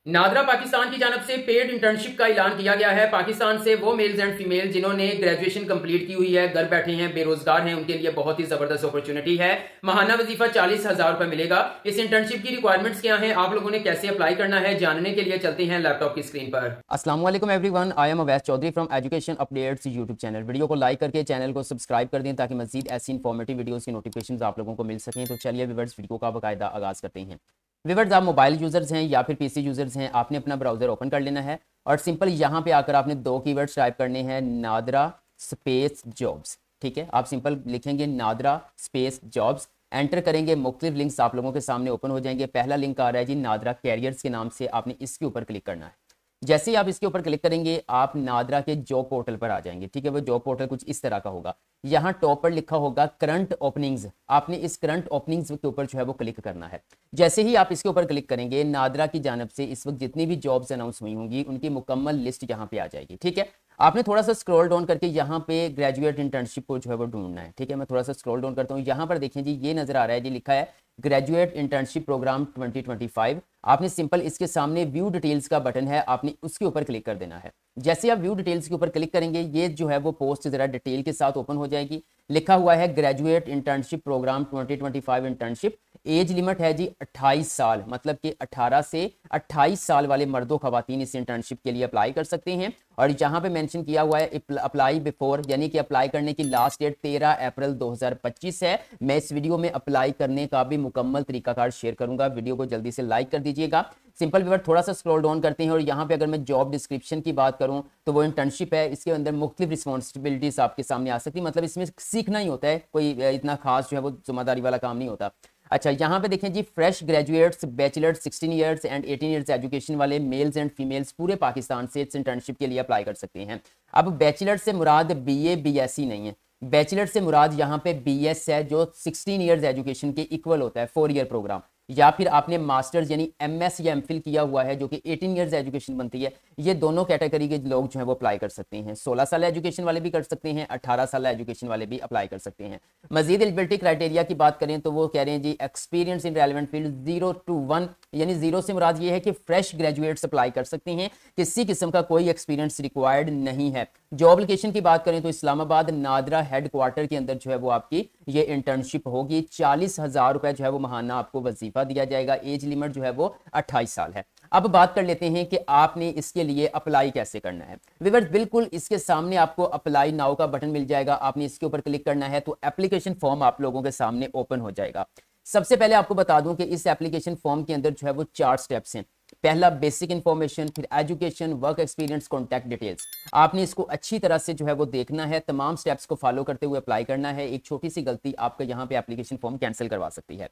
नादरा पाकिस्तान की जानब से पेड इंटर्नशिप का ऐलान किया गया है। पाकिस्तान से वो मेल्स एंड फीमेल जिन्होंने ग्रेजुएशन कंप्लीट की हुई है, घर बैठे हैं, बेरोजगार हैं, उनके लिए बहुत ही जबरदस्त अपॉर्चुनिटी है। माहाना वजीफा 40,000 रुपए मिलेगा। इस इंटर्नशिप की रिक्वायरमेंट्स क्या हैं, आप लोगों ने कैसे अप्लाई करना है, जानने के लिए चलते हैं लैपटॉप की स्क्रीन पर। अस्सलाम वालेकुम everyone, I am Awais Chaudhry from education updates YouTube channel. Video को लाइक करके चैनल को सब्सक्राइब कर दें ताकि मजीद ऐसी इन्फॉर्मेटिव वीडियोस की नोटिफिकेशंस आप लोगों को मिल सकें। तो चलिए व्यूअर्स, वीडियो का बाकायदा आगाज़ करते हैं। व्यूअर्स, आप मोबाइल यूज़र्स हैं या फिर पीसी यूज़र्स हैं, आपने अपना ब्राउज़र ओपन कर लेना है और सिंपल यहाँ पे आकर आपने दो कीवर्ड्स टाइप करने हैं, नादरा स्पेस जॉब्स। ठीक है, आप सिंपल लिखेंगे नादरा स्पेस जॉब्स, एंटर करेंगे, मुख्तलिफ लिंक्स आप लोगों के सामने ओपन हो जाएंगे। पहला लिंक आ रहा है जी नादरा कैरियर्स के नाम से, आपने इसके ऊपर क्लिक करना है। जैसे ही आप इसके ऊपर क्लिक करेंगे आप नादरा के जॉब पोर्टल पर आ जाएंगे। ठीक है, वो जॉब पोर्टल कुछ इस तरह का होगा। यहाँ टॉप पर लिखा होगा करंट ओपनिंग्स, आपने इस करंट ओपनिंग्स के ऊपर जो है वो क्लिक करना है। जैसे ही आप इसके ऊपर क्लिक करेंगे नादरा की जानब से इस वक्त जितनी भी जॉब्स अनाउंस हुई होंगी उनकी मुकम्मल लिस्ट यहाँ पे आ जाएगी। ठीक है, आपने थोड़ा सा स्क्रॉल डाउन करके यहाँ पे ग्रेजुएट इंटर्नशिप को जो है वो ढूंढना है। ठीक है, मैं थोड़ा सा स्क्रॉल डाउन करता हूँ। यहाँ पर देखिए जी, ये नजर आ रहा है जी, लिखा है ग्रेजुएट इंटर्नशिप प्रोग्राम 2025। आपने सिंपल इसके सामने व्यू डिटेल्स का बटन है, आपने उसके ऊपर क्लिक कर देना है। जैसे आप व्यू डिटेल्स के ऊपर क्लिक करेंगे ये जो है वो पोस्ट जरा डिटेल के साथ ओपन हो जाएगी। लिखा हुआ है graduate internship program 2025 internship. Age limit है जी 28 साल, मतलब कि 18 से 28 साल वाले मर्दों खवातीन इस इंटर्नशिप के लिए अप्लाई कर सकते हैं। और जहां पे मेंशन किया हुआ है अप्लाई बिफोर, यानी कि अप्लाई करने की लास्ट डेट 13 अप्रैल 2025 है। मैं इस वीडियो में अप्लाई करने का भी मुकम्मल तरीकाकार शेयर करूंगा, वीडियो को जल्दी से लाइक कर दीजिएगा। सिंपल व्यूअर, थोड़ा सा स्क्रॉल डाउन करते हैं और यहाँ पे अगर मैं जॉब डिस्क्रिप्शन की बात करूँ तो वो इंटर्नशिप है, इसके अंदर मुख्तलिफ रिस्पॉन्सिबिलिटीज आपके सामने आ सकती है। मतलब इसमें सीखना ही होता है, कोई इतना खास जो है वो जिम्मेदारी वाला काम नहीं होता। अच्छा, यहाँ पे देखें जी, fresh graduates bachelor 16 years and 18 years education वाले मेल्स एंड फीमेल्स पूरे पाकिस्तान से इस इंटर्नशिप के लिए अप्लाई कर सकते हैं। अब बैचलर से मुराद बीए बीएससी नहीं है, बैचलर से मुराद यहाँ पे बीएस है जो 16 ईयर्स एजुकेशन के इक्वल होता है, 4 ईयर प्रोग्राम। या फिर आपने मास्टर्स यानी एमएस या एमफिल किया हुआ है जो कि 18 ईयर्स एजुकेशन बनती है। ये दोनों कैटेगरी के लोग जो है वो अप्लाई कर सकते हैं। 16 साल एजुकेशन वाले भी कर सकते हैं, 18 साल एजुकेशन वाले भी अप्लाई कर सकते हैं। मजीद एलिजिबिलिटी क्राइटेरिया की बात करें तो वो कह रहे हैं जी experience in relevant field 0 to 1, यानी 0 से मुराद ये है कि फ्रेश ग्रेजुएट्स अप्लाई कर सकते हैं, किसी किस्म का कोई एक्सपीरियंस रिक्वायर्ड नहीं है। जॉब लोकेशन की बात करें तो इस्लामाबाद नादरा हेडक्वार्टर के अंदर जो है वो आपकी ये इंटर्नशिप होगी। 40,000 रुपए जो है वो महाना आपको वजीफा दिया जाएगा। एज लिमिट जो है वो 28 साल है। अब बात कर लेते हैं कि आपने इसके लिए अप्लाई कैसे करना है। व्यूअर्स, बिल्कुल इसके सामने आपको अप्लाई नाउ का बटन मिल जाएगा, आपने इसके ऊपर क्लिक करना है तो एप्लीकेशन फॉर्म आप लोगों के सामने ओपन हो जाएगा। सबसे पहले आपको बता दूं कि इस एप्लीकेशन फॉर्म के अंदर जो है वो 4 स्टेप्स हैं। पहला बेसिक इन्फॉर्मेशन, फिर education, work experience, contact details. आपने इसको अच्छी तरह से जो है वो देखना है, तमाम स्टेप्स को फॉलो करते हुए अप्लाई करना है। एक छोटी सी गलती आपका यहाँ पे एप्लीकेशन फॉर्म कैंसिल करवा सकती है।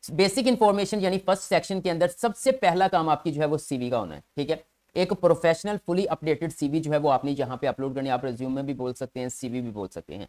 बेसिक इन्फॉर्मेशन यानी फर्स्ट सेक्शन के अंदर सबसे पहला काम आपकी जो है वो सीवी का होना है। ठीक है, एक प्रोफेशनल फुली अपडेटेड सीवी जो है वो आपने यहाँ पे अपलोड करनी है। आप रिज्यूमे भी बोल सकते हैं, सीवी भी बोल सकते हैं।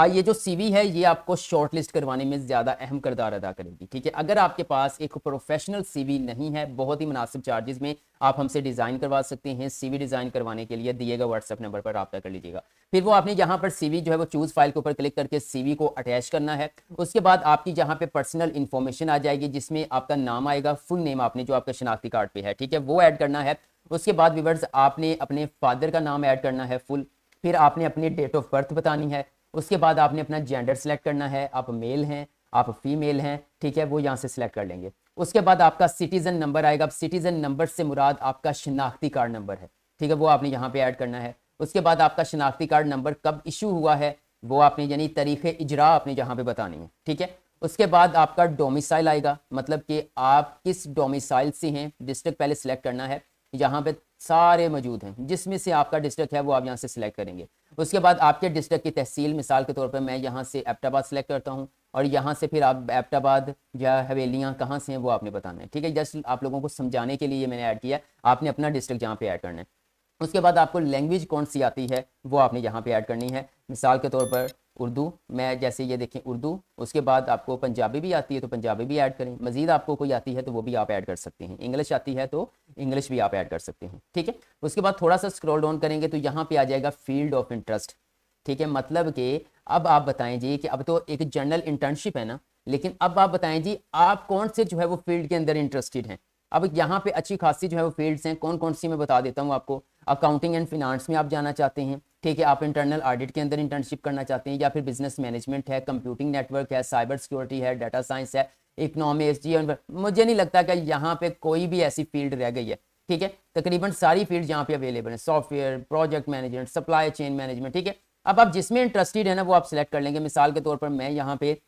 ये जो सीवी है ये आपको शॉर्टलिस्ट करवाने में ज्यादा अहम किरदार अदा करेगी। ठीक है, अगर आपके पास एक प्रोफेशनल सीवी नहीं है, बहुत ही मुनासिब चार्जेस में आप हमसे डिजाइन करवा सकते हैं। सीवी डिजाइन करवाने के लिए दिए गए व्हाट्सएप नंबर पर रब्ता कर लीजिएगा। फिर वो आपने यहाँ पर सीवी जो है वो चूज फाइल के ऊपर क्लिक करके सीवी को अटैच करना है। उसके बाद आपकी यहाँ पे पर्सनल इन्फॉर्मेशन आ जाएगी जिसमें आपका नाम आएगा, फुल नेम आपने जो आपका शनाख्ती कार्ड पे है, ठीक है, वो ऐड करना है। उसके बाद व्यूअर्स आपने अपने फादर का नाम ऐड करना है फुल, फिर आपने अपनी डेट ऑफ बर्थ बतानी है। उसके बाद आपने अपना जेंडर सेलेक्ट करना है, आप मेल हैं आप फीमेल हैं, ठीक है, वो यहाँ से सिलेक्ट कर लेंगे। उसके बाद आपका सिटीजन नंबर आएगा। अब सिटीजन नंबर से मुराद आपका शनाख्ती कार्ड नंबर है, ठीक है, वो आपने यहाँ पे ऐड करना है। उसके बाद आपका शनाख्ती कार्ड नंबर कब इशू हुआ है वो आपने यानी तारीख इजरा आपने यहाँ पे बतानी है। ठीक है, उसके बाद आपका डोमिसाइल आएगा, मतलब कि आप किस डोमिसाइल से हैं, डिस्ट्रिक्ट पहले सिलेक्ट करना है। यहाँ पे सारे मौजूद हैं, जिसमें से आपका डिस्ट्रिक्ट है वो आप यहाँ से सिलेक्ट करेंगे। उसके बाद आपके डिस्ट्रिक्ट की तहसील, मिसाल के तौर पर मैं यहाँ से एबटाबाद सिलेक्ट करता हूँ और यहाँ से फिर आप एबटाबाद या हवेलियाँ कहाँ से हैं वो आपने बताना है। ठीक है, जस्ट आप लोगों को समझाने के लिए मैंने ऐड किया, आपने अपना डिस्ट्रिक्ट यहाँ पे ऐड करना है। उसके बाद आपको लैंग्वेज कौन सी आती है वो आपने यहाँ पे ऐड करनी है। मिसाल के तौर पर उर्दू, मैं जैसे ये देखें उर्दू। उसके बाद आपको पंजाबी भी आती है तो पंजाबी भी ऐड करें। मजीद आपको कोई आती है तो वो भी आप ऐड कर सकते हैं। इंग्लिश आती है तो इंग्लिश भी आप ऐड कर सकते हैं। ठीक है, उसके बाद थोड़ा सा स्क्रॉल डाउन करेंगे तो यहाँ पे आ जाएगा फील्ड ऑफ इंटरेस्ट। ठीक है, मतलब कि अब आप बताएं जी कि अब तो एक जनरल इंटर्नशिप है ना, लेकिन अब आप बताएं जी आप कौन से जो है वो फील्ड के अंदर इंटरेस्टेड हैं। अब यहाँ पे अच्छी खासी जो है वो फील्ड्स हैं, कौन कौन सी मैं बता देता हूँ आपको। अकाउंटिंग एंड फिनांस में आप जाना चाहते हैं, ठीक है, आप इंटरनल ऑडिट के अंदर इंटर्नशिप करना चाहते हैं, या फिर बिजनेस मैनेजमेंट है, कंप्यूटिंग नेटवर्क है, साइबर सिक्योरिटी है, डाटा साइंस है, इकोनॉमिक्स जी। मुझे नहीं लगता कि यहाँ पे कोई भी ऐसी फील्ड रह गई है, ठीक है, तकरीबन सारी फील्ड यहाँ पे अवेलेबल है, software, project management, supply chain management, ठीक है। अब आप जिसमें इंटरेस्टेड है ना वो आप सिलेक्ट कर लेंगे। मिसाल के तौर पर मैं यहाँ पे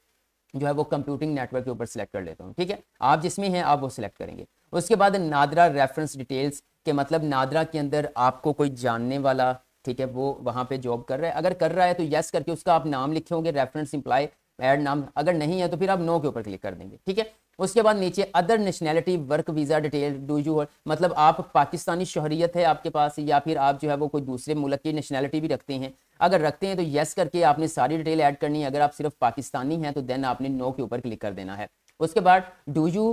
जो है वो कंप्यूटिंग नेटवर्क के ऊपर सिलेक्ट कर लेता हूँ, ठीक है, आप जिसमें हैं आप वो सिलेक्ट करेंगे। उसके बाद नादरा रेफरेंस डिटेल्स के मतलब नादरा के अंदर आपको कोई जानने वाला, ठीक है, वो वहाँ पे जॉब कर रहा है, अगर कर रहा है तो यस करके उसका आप नाम लिखे होंगे, रेफरेंस इंप्लाई ऐड नाम, अगर नहीं है तो फिर आप नो के ऊपर क्लिक कर देंगे, ठीक है। उसके बाद नीचे other nationality work visa detail do you, मतलब आप पाकिस्तानी शहरियत है आपके पास, या फिर आप जो है वो कोई दूसरे मुल्क की नेशनैलिटी भी रखते हैं, अगर रखते हैं तो यस करके आपने सारी डिटेल ऐड करनी है। अगर आप सिर्फ पाकिस्तानी हैं तो देन आपने नो के ऊपर क्लिक कर देना है। उसके बाद do you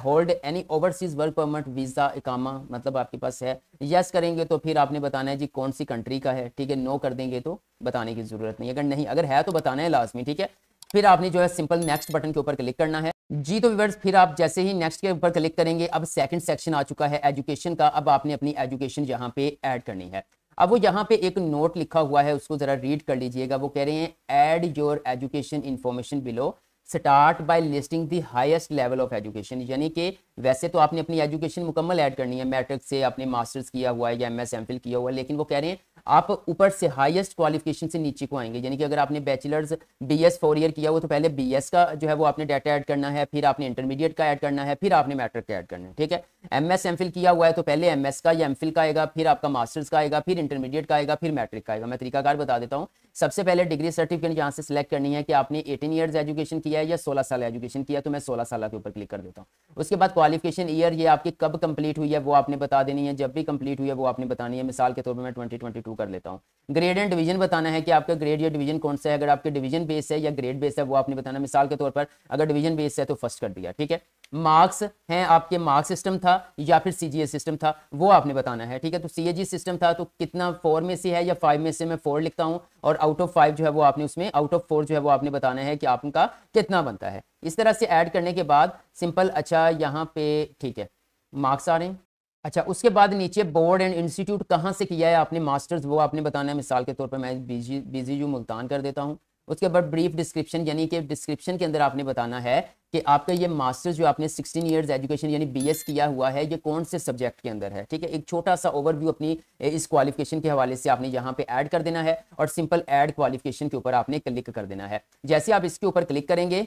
hold any overseas work permit visa इकामा, मतलब आपके पास है, यस करेंगे तो फिर आपने बताना है जी कौन सी कंट्री का है, ठीक है, नो कर देंगे तो बताने की ज़रूरत नहीं, अगर नहीं, अगर है तो बताना है लाजमी, ठीक है। फिर आपने जो है सिंपल नेक्स्ट बटन के ऊपर क्लिक करना है जी। तो व्यूअर्स फिर आप जैसे ही नेक्स्ट के ऊपर क्लिक करेंगे, अब सेकंड सेक्शन आ चुका है एजुकेशन का। अब आपने अपनी एजुकेशन यहाँ पे ऐड करनी है। अब वो यहाँ पे एक नोट लिखा हुआ है, उसको जरा रीड कर लीजिएगा। वो कह रहे हैं add your education information below, start by listing the highest level of education, यानी कि वैसे तो आपने अपनी एजुकेशन मुकम्मल ऐड करनी है, मैट्रिक से आपने मास्टर्स किया हुआ है या एमएस एमफिल किया हुआ है, लेकिन वो कह रहे हैं आप ऊपर से हाईएस्ट क्वालिफिकेशन से नीचे को आएंगे, यानी कि अगर आपने बैचलर्स बीएस 4 ईयर किया हुआ तो पहले बीएस का जो है वो आपने डाटा ऐड करना है, फिर आपने इंटरमीडिएट का ऐड करना है, फिर आपने मैट्रिक का ऐड करना है, ठीक है। एमएस एमफिल किया हुआ है तो पहले एमएस का या एमफिल का आएगा, फिर आपका मास्टर्स का आएगा, फिर इंटरमीडिएट का आएगा, फिर मैट्रिक का आएगा। मैं तरीकाकार बता देता हूँ। सबसे पहले डिग्री सर्टिफिकेट यहाँ से सिलेक्ट करनी है कि आपने 18 ईयर्स एजुकेशन किया है या 16 साल एजुकेशन किया, तो मैं 16 साल के ऊपर क्लिक कर देता हूँ। उसके बाद क्वालिफिकेशन ईयर, ये आपकी कब कंप्लीट हुई है वो आपने बता देनी है, जब भी कंप्लीट हुई है वो आपने बतानी है। मिसाल के तौर पर मैं 2022 कर लेता हूँ। ग्रेड एंड डिवीजन बताना है कि आपका ग्रेड या डिवीजन कौन सा है, अगर आपके डिवीजन बेस है या ग्रेड बेस है वो आपने बताना है। मिसाल के तौर पर अगर डिवीजन बेस है तो फर्स्ट कर दिया, ठीक है। मार्क्स हैं आपके, मार्क्स सिस्टम था या फिर सीजीए सिस्टम था वो आपने बताना है, ठीक है। तो सीएजी सिस्टम था तो कितना 4 में से है या 5 में से, मैं 4 लिखता हूँ, और आउट ऑफ 5 जो है वो आपने उसमें आउट ऑफ 4 जो है वो आपने बताना है कि आपका कितना बनता है। इस तरह से ऐड करने के बाद सिंपल, अच्छा यहाँ पे ठीक है मार्क्स आ रहे हैं। अच्छा उसके बाद नीचे बोर्ड एंड इंस्टीट्यूट कहाँ से किया है आपने मास्टर्स वो आपने बताना है। मिसाल के तौर पर मैं बीजीयू मुल्तान कर देता हूँ। उसके बाद ब्रीफ डिस्क्रिप्शन, यानी कि डिस्क्रिप्शन के अंदर आपने बताना है कि आपका ये मास्टर्स जो आपने 16 इयर्स एजुकेशन यानी बीएस किया हुआ है ये कौन से सब्जेक्ट के अंदर है, ठीक है। एक छोटा सा ओवरव्यू अपनी इस क्वालिफिकेशन के हवाले से आपने यहाँ पे ऐड कर देना है और सिंपल ऐड क्वालिफिकेशन के ऊपर आपने क्लिक कर देना है। जैसे आप इसके ऊपर क्लिक करेंगे,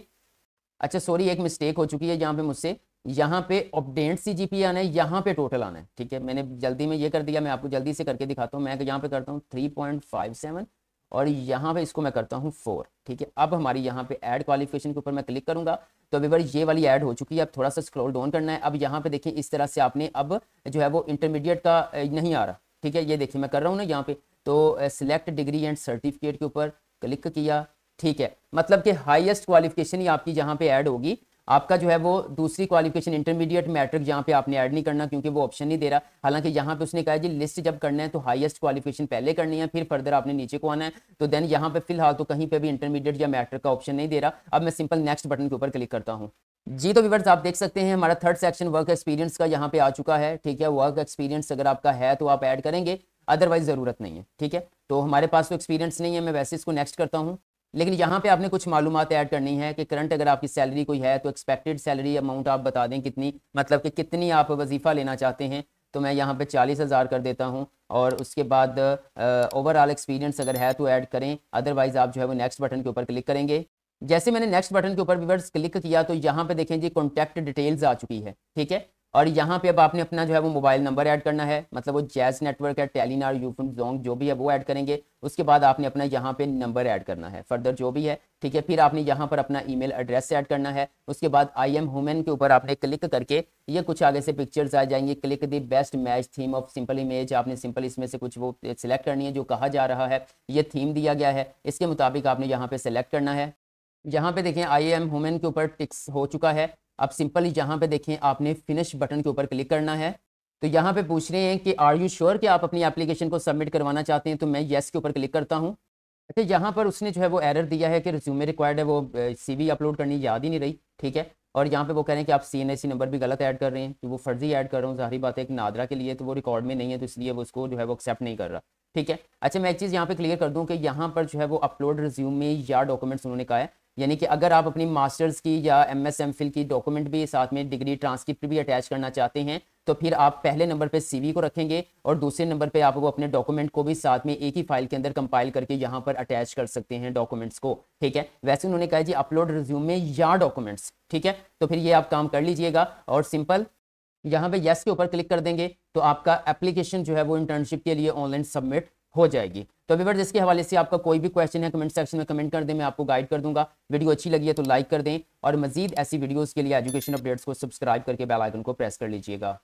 अच्छा सॉरी एक मिस्टेक हो चुकी है यहाँ पे मुझसे, यहाँ पे अपडेट सीजीपीए आना है, यहाँ पे टोटल आना है, ठीक है। मैंने जल्दी में ये कर दिया, मैं आपको जल्दी से करके दिखाता हूँ। मैं यहाँ पे करता हूँ 3.57 और यहाँ पे इसको मैं करता हूँ 4, ठीक है। अब हमारी यहाँ पे ऐड क्वालिफिकेशन के ऊपर मैं क्लिक करूँगा तो अभी बार ये वाली ऐड हो चुकी है। अब थोड़ा सा स्क्रॉल डाउन करना है। अब यहाँ पे देखिए इस तरह से आपने अब जो है वो इंटरमीडिएट का नहीं आ रहा, ठीक है। ये देखिए मैं कर रहा हूँ ना यहाँ पे, तो सिलेक्ट डिग्री एंड सर्टिफिकेट के ऊपर क्लिक किया, ठीक है। मतलब कि हाईएस्ट क्वालिफिकेशन ही आपकी जहाँ पे ऐड होगी। आपका जो है वो दूसरी क्वालिफिकेशन इंटरमीडिएट मैट्रिक यहाँ पे आपने ऐड नहीं करना क्योंकि वो ऑप्शन नहीं दे रहा। हालांकि यहाँ पे उसने कहा जी लिस्ट जब करना है तो हाईएस्ट क्वालिफिकेशन पहले करनी है, फिर फर्दर आपने नीचे को आना है। तो देन यहाँ पे फिलहाल तो कहीं पे भी इंटरमीडिएट या मैट्रिक का ऑप्शन नहीं दे रहा। अब मैं सिंपल नेक्स्ट बटन के ऊपर क्लिक करता हूँ जी। तो व्यूअर्स आप देख सकते हैं हमारा थर्ड सेक्शन वर्क एक्सपीरियंस का यहाँ पे आ चुका है, ठीक है। वर्क एक्सपीरियंस अगर आपका है तो आप ऐड करेंगे, अदरवाइज ज़रूरत नहीं है, ठीक है। तो हमारे पास तो एक्सपीरियंस नहीं है, मैं वैसे इसको नेक्स्ट करता हूँ। लेकिन यहाँ पे आपने कुछ मालूमात ऐड करनी है कि करंट अगर आपकी सैलरी कोई है तो एक्सपेक्टेड सैलरी अमाउंट आप बता दें कितनी, मतलब कि कितनी आप वजीफ़ा लेना चाहते हैं। तो मैं यहाँ पे 40,000 कर देता हूँ और उसके बाद ओवरऑल एक्सपीरियंस अगर है तो ऐड करें, अदरवाइज आप जो है वो नेक्स्ट बटन के ऊपर क्लिक करेंगे। जैसे मैंने नेक्स्ट बटन के ऊपर व्यूअर्स क्लिक किया तो यहाँ पे देखें जी कॉन्टैक्ट डिटेल्स आ चुकी है, ठीक है। और यहाँ पे अब आपने अपना जो है वो मोबाइल नंबर ऐड करना है, मतलब वो जैज नेटवर्क है, टेलीनार, यूफोन, जोंग जो भी है वो ऐड करेंगे। उसके बाद आपने अपना यहाँ पे नंबर ऐड करना है फर्दर जो भी है, ठीक है। फिर आपने यहाँ पर अपना ईमेल एड्रेस ऐड करना है। उसके बाद आई एम ह्यूमन के ऊपर आपने क्लिक करके ये कुछ आगे से पिक्चर्स आ जाएंगे। Click the best match theme of simple image, आपने सिंपल इसमें से कुछ वो सिलेक्ट करनी है जो कहा जा रहा है। ये थीम दिया गया है, इसके मुताबिक आपने यहाँ पे सेलेक्ट करना है। यहाँ पे देखें आई एम ह्यूमन के ऊपर टिक्स हो चुका है। अब सिंपली यहाँ पे देखें आपने फिनिश बटन के ऊपर क्लिक करना है। तो यहाँ पे पूछ रहे हैं कि आर यू श्योर कि आप अपनी एप्लीकेशन को सबमिट करवाना चाहते हैं, तो मैं येस के ऊपर क्लिक करता हूँ। अच्छा यहाँ पर उसने जो है वो एरर दिया है कि रिज्यूमे रिक्वायर्ड है, वो सीवी अपलोड करनी याद ही नहीं रही, ठीक है। और यहाँ पे वो कह रहे हैं कि आप CNSE नंबर भी गलत ऐड कर रहे हैं, तो वो फर्जी ऐड कर रहा हूँ, ज़ाहिर बात है एक नादरा के लिए तो वो रिकॉर्ड में नहीं है, तो इसलिए वो उसको जो है वो एक्सेप्ट नहीं कर रहा। ठीक है, अच्छा मैं एक चीज़ यहाँ पे क्लियर कर दूँ कि यहाँ पर जो है वो अपलोड रिज्यूमे या डॉक्यूमेंट्स उन्होंने कहा है, यानी कि अगर आप अपनी मास्टर्स की या MS MPhil की डॉक्यूमेंट भी साथ में डिग्री ट्रांसक्रिप्ट भी अटैच करना चाहते हैं तो फिर आप पहले नंबर पे CV को रखेंगे और दूसरे नंबर पे आप वो अपने डॉक्यूमेंट को भी साथ में एक ही फाइल के अंदर कंपाइल करके यहाँ पर अटैच कर सकते हैं डॉक्यूमेंट्स को। ठीक है, वैसे उन्होंने कहा जी अपलोड रिज्यूमे या डॉक्यूमेंट्स। ठीक है, तो फिर ये आप काम कर लीजिएगा और सिंपल यहाँ पे येस के ऊपर क्लिक कर देंगे तो आपका एप्लीकेशन जो है वो इंटर्नशिप के लिए ऑनलाइन सबमिट हो जाएगी। तो व्यूअर्स इसके हवाले से आपका कोई भी क्वेश्चन है कमेंट सेक्शन में कमेंट कर दें, मैं आपको गाइड कर दूंगा। वीडियो अच्छी लगी है तो लाइक कर दें और मजीद ऐसी वीडियोस के लिए एजुकेशन अपडेट्स को सब्सक्राइब करके बेल आइकन को प्रेस कर लीजिएगा।